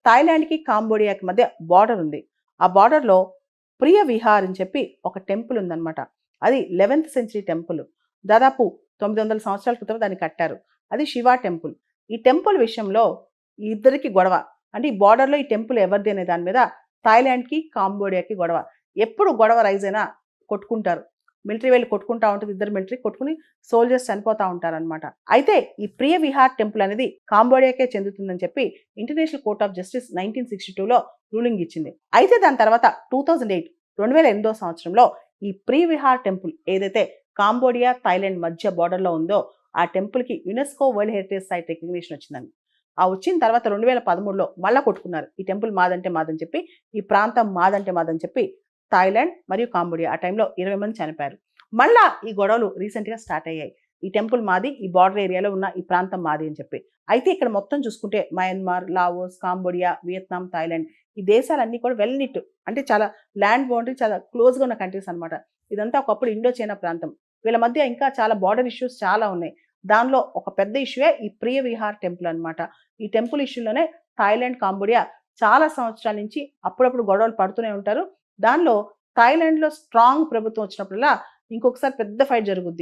థాయిలాండ్కి కాంబోడియాకి మధ్య బార్డర్ ఉంది. ఆ బార్డర్లో ప్రియ విహార్ అని చెప్పి ఒక టెంపుల్ ఉందన్నమాట. అది 11th సెంచరీ టెంపుల్. దాదాపు 900 సంవత్సరాల క్రితం దాన్ని కట్టారు. అది శివ టెంపుల్. ఈ టెంపుల్ విషయంలో ఈ ఇద్దరికి గొడవ. అంటే ఈ బార్డర్లో ఈ టెంపుల్ ఎవరిది అనే దాని మీద థాయిలాండ్కి కాంబోడియాకి గొడవ. ఎప్పుడు గొడవ రైజ్ అయినా కొట్టుకుంటారు. మిలిటరీ వెళ్ళి కొట్టుకుంటా ఉంటుంది. ఇద్దరు మిలిటరీ కొట్టుకుని సోల్జర్స్ చనిపోతా ఉంటారనమాట. అయితే ఈ ప్రియ విహార్ టెంపుల్ అనేది కాంబోడియాకే చెందుతుందని చెప్పి ఇంటర్నేషనల్ కోర్ట్ ఆఫ్ జస్టిస్ 1962లో రూలింగ్ ఇచ్చింది. అయితే దాని తర్వాత 2008 సంవత్సరంలో ఈ ప్రియ విహార్ టెంపుల్ ఏదైతే కాంబోడియా థాయిలాండ్ మధ్య బార్డర్లో ఉందో ఆ టెంపుల్కి UNESCO world heritage site recognition వచ్చిందని. ఆ వచ్చిన తర్వాత 2013లో మళ్ళా కొట్టుకున్నారు. ఈ టెంపుల్ మాదంటే మాదని చెప్పి, ఈ ప్రాంతం మాదంటే మాదని చెప్పి థాయిలాండ్ మరియు కాంబోడియా. ఆ టైంలో 20 మంది చనిపోయారు. మళ్ళా ఈ గొడవలు రీసెంట్గా స్టార్ట్ అయ్యాయి. ఈ టెంపుల్ మాది, ఈ బార్డర్ ఏరియాలో ఉన్న ఈ ప్రాంతం మాది అని చెప్పి. అయితే ఇక్కడ మొత్తం చూసుకుంటే Myanmar, Laos, Cambodia, Vietnam, Thailand ఈ దేశాలన్నీ కూడా వెల్ నిట్, అంటే చాలా ల్యాండ్ బౌండరీ చాలా క్లోజ్గా ఉన్న కంట్రీస్ అనమాట. ఇదంతా ఒకప్పుడు ఇండో చైనా ప్రాంతం. వీళ్ళ మధ్య ఇంకా చాలా బార్డర్ ఇష్యూస్ చాలా ఉన్నాయి. దానిలో ఒక పెద్ద ఇష్యూయే ఈ ప్రియ విహార్ టెంపుల్ అనమాట. ఈ టెంపుల్ ఇష్యూలోనే థాయిలాండ్, కాంబోడియా చాలా సంవత్సరాల నుంచి అప్పుడప్పుడు గొడవలు పడుతూనే ఉంటారు. దానిలో థాయిలాండ్లో స్ట్రాంగ్ ప్రభుత్వం వచ్చినప్పుడల్లా ఇంకొకసారి పెద్ద ఫైట్ జరుగుద్ది.